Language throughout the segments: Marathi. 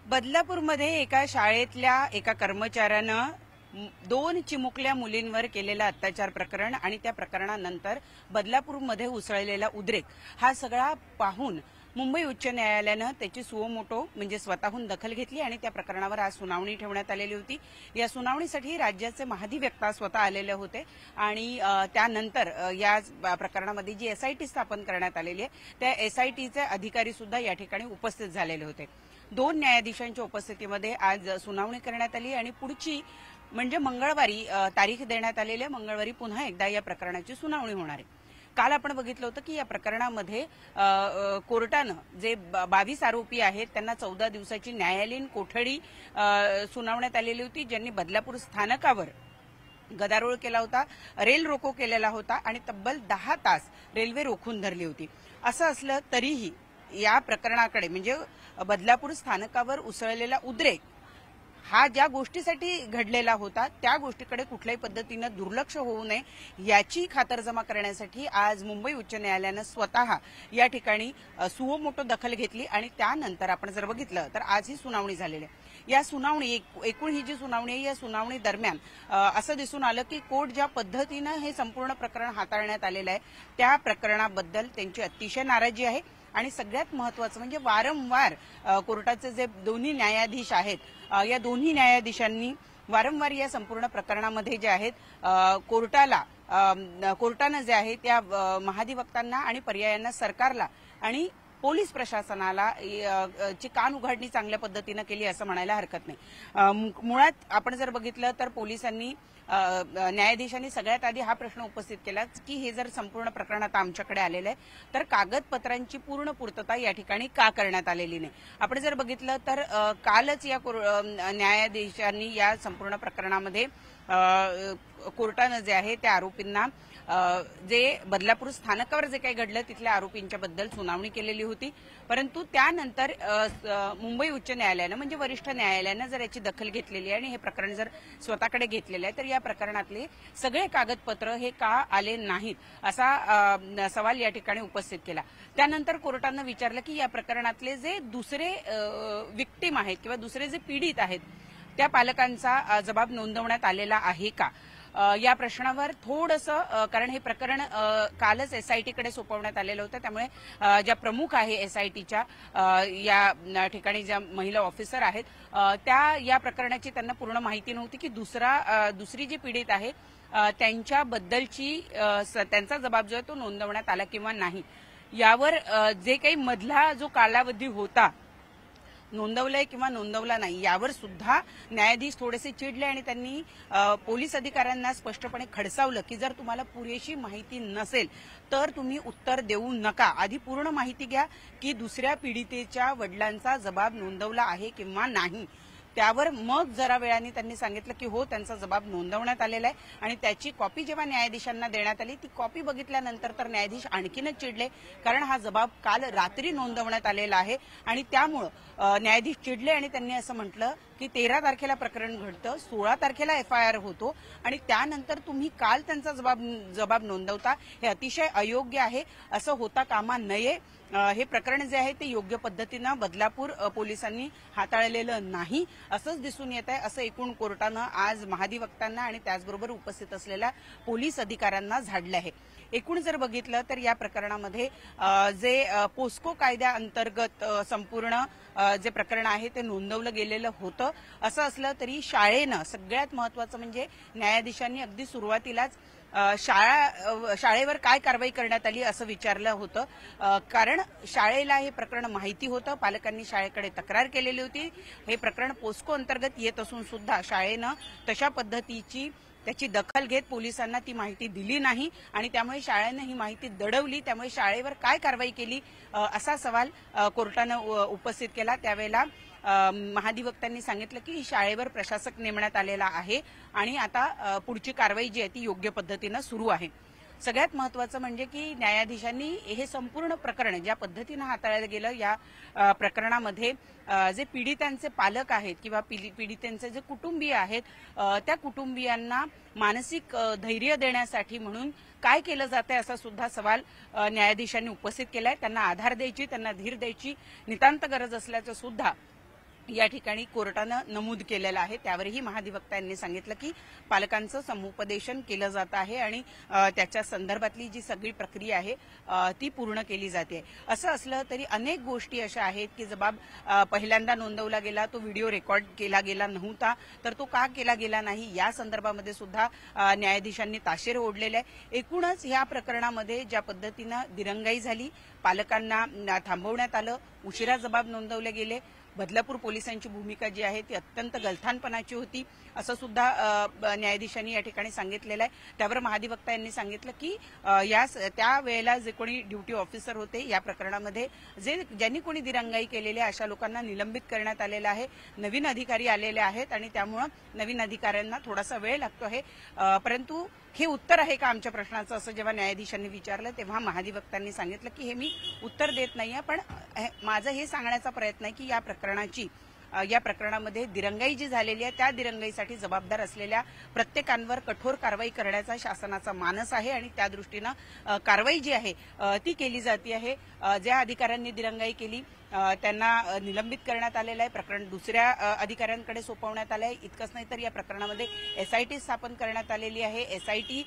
बदलापूरमध्ये एका शाळेतल्या एका कर्मचाऱ्यानं दोन चिमुकल्या मुलींवर केलेलं अत्याचार प्रकरण आणि त्या प्रकरणानंतर बदलापूरमध्ये उसळलेला उद्रेक हा सगळा पाहून मुंबई उच्च न्यायालयानं त्याची सुओमोटो म्हणजे स्वतःहून दखल घेतली आणि त्या प्रकरणावर आज सुनावणी ठेवण्यात आलेली होती। या सुनावणीसाठी राज्याचे महाधिवक्ता स्वतः आलेले होते आणि त्यानंतर या प्रकरणामध्ये जी एसआयटी स्थापन करण्यात आलेली आहे त्या एसआयटीचे अधिकारी सुद्धा या ठिकाणी उपस्थित झालेले होते। दोन न्यायाधीशांच्या उपस्थितीमध्ये आज सुनावणी करण्यात आली आणि पुढची म्हणजे मंगळवारी तारीख देण्यात आलेली आहे। मंगळवारी पुन्हा एकदा या प्रकरणाची सुनावणी होणार आहे। काल आपण बघितलं होतं की या प्रकरणामध्ये कोर्टानं जे 22 आरोपी आहेत त्यांना 14 दिवसाची न्यायालयीन कोठडी सुनावण्यात आलेली होती, ज्यांनी बदलापूर स्थानकावर गदारोळ केला होता, रेल रोको केलेला होता आणि तब्बल 10 तास रेल्वे रोखून धरली होती। असं असलं तरीही या प्रकरणाकडे म्हणजे बदलापूर स्थानकावर उसळलेला उद्रेक हा ज्या गोष्टीसाठी घडलेला होता त्या गोष्टीकडे कुठल्याही पद्धतीनं दुर्लक्ष होऊ नये याची खातरजमा करण्यासाठी आज मुंबई उच्च न्यायालयानं स्वतः या ठिकाणी सुओमोटो दखल घेतली आणि त्यानंतर आपण जर बघितलं तर आज ही सुनावणी झालेली आहे। या सुनावणी एकूण ही जी सुनावणी आहे या सुनावणी दरम्यान असं दिसून आलं की कोर्ट ज्या पद्धतीनं हे संपूर्ण प्रकरण हाताळण्यात आलेलं आहे त्या प्रकरणाबद्दल त्यांची अतिशय नाराजी आहे आणि सगळ्यात महत्त्वाचं म्हणजे वारंवार कोर्टाचे जे दोन्ही न्यायाधीश आहेत या दोन्ही न्यायाधीशांनी वारंवार या संपूर्ण प्रकरणामध्ये जे आहेत कोर्टानं जे आहे त्या महाधिवक्तांना आणि पर्यायांना सरकारला आणि पोलीस प्रशासनाला ची कान उघडणी चांगल्या पद्धतीनं केली असं म्हणायला हरकत नाही। मुळात आपण जर बघितलं तर पोलिसांनी न्यायाधीशांनी सगळ्यात आधी हा प्रश्न उपस्थित केला की हे जर संपूर्ण प्रकरण आता आमच्याकडे आलेलं आहे तर कागदपत्रांची पूर्ण पूर्तता या ठिकाणी का करण्यात आलेली नाही। आपण जर बघितलं तर कालच या न्यायाधीशांनी या संपूर्ण प्रकरणामध्ये कोर्टानं जे आहे त्या आरोपींना जे बदलापूर स्थानकावर जे काही घडलं तिथल्या आरोपींच्या बद्दल सुनावणी केलेली होती, परंतु त्यानंतर मुंबई उच्च न्यायालयानं म्हणजे वरिष्ठ न्यायालयानं जर याची दखल घेतलेली आहे आणि हे प्रकरण जर स्वतःकडे घेतलेलं आहे तर या प्रकरणातले सगळे कागदपत्र हे का आले नाहीत असा सवाल या ठिकाणी उपस्थित केला। त्यानंतर कोर्टानं विचारलं की या प्रकरणातले जे दुसरे विक्टीम आहेत किंवा दुसरे जे पीडित आहेत त्या पालकांचा जबाब नोंदवण्यात आलेला आहे का या प्रश्नावर थोडंसं कारण हे प्रकरण कालच एसआयटीकडे सोपवण्यात आलेलं होतं त्यामुळे ज्या प्रमुख आहे एसआयटीच्या या ठिकाणी ज्या महिला ऑफिसर आहेत त्या या प्रकरणाची त्यांना पूर्ण माहिती नव्हती की दुसरी जी पीडित आहे त्यांच्याबद्दलची त्यांचा जबाब जो आहे तो नोंदवण्यात आला किंवा नाही यावर जे काही मधला जो कालावधी होता नोंदवलंय किंवा नोंदवला नाही यावर सुद्धा न्यायाधीश थोडेसे चिडले आणि त्यांनी पोलीस अधिकाऱ्यांना स्पष्टपणे खडसावलं की जर तुम्हाला पुरेशी माहिती नसेल तर तुम्ही उत्तर देऊ नका, आधी पूर्ण माहिती घ्या की दुसऱ्या पीडितेच्या वडिलांचा जबाब नोंदवला आहे किंवा नाही। त्यावर मग जरा वेळाने त्यांनी सांगितलं की हो त्यांचा जबाब नोंदवण्यात आलेला आहे आणि त्याची कॉपी जेव्हा न्यायाधीशांना देण्यात आली ती कॉपी बघितल्यानंतर तर न्यायाधीश आणखीनच चिडले कारण हा जबाब काल रात्री नोंदवण्यात आलेला आहे आणि त्यामुळं न्यायाधीश चिडले आणि त्यांनी असं म्हटलं की 13 तारखेला प्रकरण घडतं, 16 तारखेला एफआयआर होतो आणि त्यानंतर तुम्ही काल त्यांचा जबाब नोंदवता हे अतिशय अयोग्य आहे, असं होता कामा नये। हे प्रकरण जे आहे ते योग्य पद्धतीनं बदलापूर पोलिसांनी हाताळलेलं नाही असंच दिसून येत आहे असं एकूण कोर्टानं आज महाधिवक्तांना आणि त्याचबरोबर उपस्थित असलेल्या पोलीस अधिकाऱ्यांना झाडलं आहे। एकूण जर बघितलं तर या प्रकरणामध्ये जे पोस्को कायद्याअंतर्गत संपूर्ण जे प्रकरण आहे ते नोंदवलं गेलेलं होतं। असं असलं तरी शाळेनं सगळ्यात महत्त्वाचं म्हणजे न्यायाधीशांनी अगदी सुरुवातीलाच शाळेवर काय कारवाई करण्यात आली असं विचारलं होतं कारण शाळेला हे प्रकरण माहिती होतं, पालकांनी शाळेकडे तक्रार केलेली होती। हे प्रकरण पोस्को अंतर्गत येत असून सुद्धा शाळेनं तशा पद्धतीची त्याची दखल घेत पोलिसांना ती माहिती दिली नाही आणि त्यामुळे शाळेनं ही माहिती दडवली, त्यामुळे शाळेवर काय कारवाई केली असा सवाल कोर्टानं उपस्थित केला। त्यावेळेला महाधिवक्तांनी सांगितलं की शाळेवर प्रशासक नेमण्यात आलेला आहे आणि आता पुढची कारवाई जी आहे ती योग्य पद्धतीनं सुरू आहे। सगळ्यात महत्त्वाचं म्हणजे की न्यायाधीशांनी हे संपूर्ण प्रकरण ज्या पद्धतीनं हाताळलं गेलं या प्रकरणामध्ये जे पीडितांचे पालक आहेत किंवा पीडितांचे जे कुटुंबीय आहेत त्या कुटुंबियांना मानसिक धैर्य देण्यासाठी म्हणून काय केलं जातंय असा सुद्धा सवाल न्यायाधीशांनी उपस्थित केलाय। त्यांना आधार द्यायची, त्यांना धीर द्यायची नितांत गरज असल्याचं सुद्धा या ठिकाणी कोर्टानं नमूद केलेलं आहे। त्यावरही महाधिवक्ता यांनी सांगितलं की पालकांचं समुपदेशन केलं जात आहे आणि त्याच्या संदर्भातली जी सगळी प्रक्रिया आहे ती पूर्ण केली जाते। असं असलं तरी अनेक गोष्टी अशा आहेत की जबाब पहिल्यांदा नोंदवला गेला, तो व्हिडिओ रेकॉर्ड केला गेला नव्हता, तर तो का केला गेला नाही या संदर्भामध्ये सुद्धा न्यायाधीशांनी ताशेरे ओढलेले आहे। एकूणच या प्रकरणामध्ये ज्या पद्धतीनं दिरंगाई झाली, पालकांना थांबवण्यात आलं, उशिरा जबाब नोंदवले गेले, बदलापूर पोलिसांची भूमिका जी आहे ती अत्यंत गलथानपणाची होती असं सुद्धा न्यायाधीशांनी या ठिकाणी सांगितलेलं आहे। त्यावर महाधिवक्ता यांनी सांगितलं की त्या वेळेला जे कोणी ड्युटी ऑफिसर होते या प्रकरणामध्ये ज्यांनी कोणी दिरंगाई केलेली आहे अशा लोकांना निलंबित करण्यात आलेलं आहे। नवीन अधिकारी आलेले आहेत आणि त्यामुळे नवीन अधिकाऱ्यांना थोडासा वेळ लागतो आहे, परंतु हे उत्तर आहे का आमच्या प्रश्नाचं असं जेव्हा न्यायाधीशांनी विचारलं तेव्हा महाधिवक्तांनी सांगितलं की हे मी उत्तर देत नाहीये, पण माझं हे सांगण्याचा प्रयत्न आहे की या प्रकरणामध्ये दिरंगाई जी झालेली आहे त्या दिरंगाईसाठी जबाबदार असलेल्या प्रत्येकांवर कठोर कारवाई करण्याचा शासनाचा मानस आहे आणि त्या दृष्टीनं कारवाई जी आहे ती केली जाते आहे। ज्या अधिकाऱ्यांनी दिरंगाई केली त्यांना निलंबित करण्यात आलेलं आहे, प्रकरण दुसऱ्या अधिकाऱ्यांकडे सोपवण्यात आलं आहे। इतकंच नाही तर या प्रकरणामध्ये एसआयटी स्थापन करण्यात आलेली आहे। एसआयटी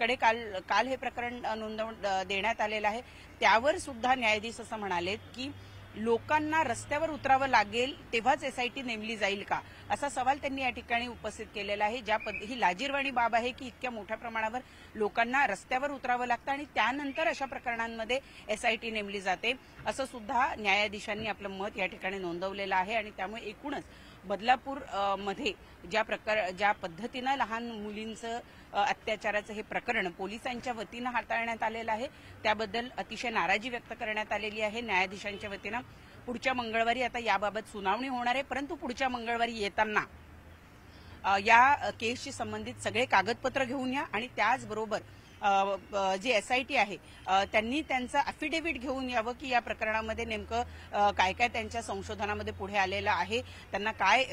कडे काल हे प्रकरण नोंदवून देण्यात आलेलं आहे। त्यावर सुद्धा न्यायाधीश असं म्हणाले की लोकांना रस्त्यावर उतरावं लागेल तेव्हाच एसआयटी नेमली जाईल का, असा सवाल त्यांनी या ठिकाणी उपस्थित केलेला आहे। ही लाजिरवाणी बाब आहे की इतक्या मोठ्या प्रमाणावर लोकांना रस्त्यावर उतरावं लागतं आणि त्यानंतर अशा प्रकरणांमध्ये एसआयटी नेमली जाते, असं सुद्धा न्यायाधीशांनी आपलं मत या ठिकाणी नोंदवलेलं आहे। आणि त्यामुळे एकूणच बदलापूर मध्ये ज्या पद्धतीनं लहान मुलींचं अत्याचाराचं हे प्रकरण पोलिसांच्या वतीनं हाताळण्यात आलेलं आहे त्याबद्दल अतिशय नाराजी व्यक्त करण्यात आलेली आहे न्यायाधीशांच्या वतीनं। पुढच्या मंगळवारी आता याबाबत सुनावणी होणार आहे, परंतु पुढच्या मंगळवारी येताना या केसशी संबंधित सगळे कागदपत्र घेऊन या आणि त्याचबरोबर जे एसआयटी आहे त्यांनी त्यांचं अफिडेव्हिट घेऊन यावं की या प्रकरणामध्ये नेमकं काय काय त्यांच्या संशोधनामध्ये पुढे आलेलं आहे, त्यांना काय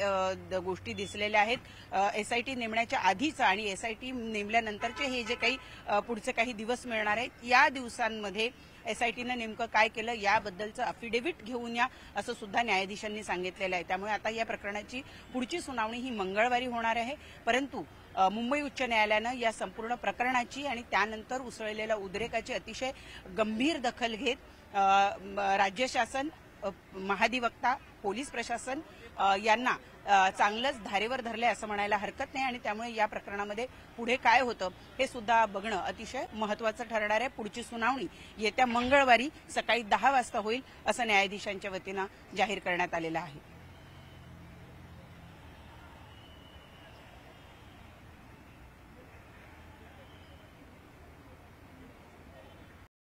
गोष्टी दिसलेल्या आहेत एसआयटी नेमण्याच्या आधीचं आणि एसआयटी नेमल्यानंतरचे हे जे काही पुढचे काही दिवस मिळणार आहेत या दिवसांमध्ये एसआयटीनं नेमकं काय केलं याबद्दलचं अफिडेव्हिट घेऊन या असं सुद्धा न्यायाधीशांनी सांगितलेलं आहे। त्यामुळे आता या प्रकरणाची पुढची सुनावणी ही मंगळवारी होणार आहे, परंतु मुंबई उच्च न्यायालयानं या संपूर्ण प्रकरणाची आणि त्यानंतर उसळलेल्या उद्रेकाची अतिशय गंभीर दखल घेत राज्य शासन, महाधिवक्ता, पोलीस प्रशासन यांना चांगलंच धारेवर धरलंय असं म्हणायला हरकत नाही आणि त्यामुळे या प्रकरणामध्ये पुढे काय होतं हे सुद्धा बघणं अतिशय महत्त्वाचं ठरणार आहे। पुढची सुनावणी येत्या मंगळवारी सकाळी 10 वाजता होईल असं न्यायाधीशांच्या वतीनं जाहीर करण्यात आलेलं आहे।